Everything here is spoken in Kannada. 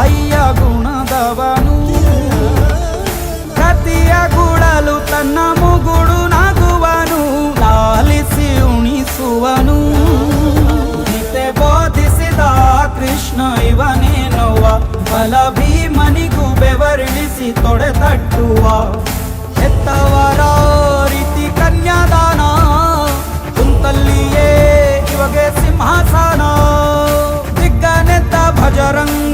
ತಾಯಿಯ ಗುಣದವನು, ಪ್ರತಿಯ ಗುಡಲು ತನ್ನ ಮುಗುಡು ನಗುವನು, ಲಾಲಿಸಿ ಉಣಿಸುವನು. ಗೀತೆ ಬೋಧಿಸಿದ ಕೃಷ್ಣ ಇವನೇನೋವ, ಬಲ ಭೀಮನಿಗೂ ಬೆವರಿಳಿಸಿ ತೊಡೆ ತಟ್ಟುವ. ಹೆತ್ತವರ ರೀತಿ ಕನ್ಯಾದಾನ, ಕುಂತಲ್ಲಿಯೇ ಇವಗೆ ಸಿಂಹಾಸನ. ದಿಗ್ಗನೆತ್ತ ಭಜರಂಗ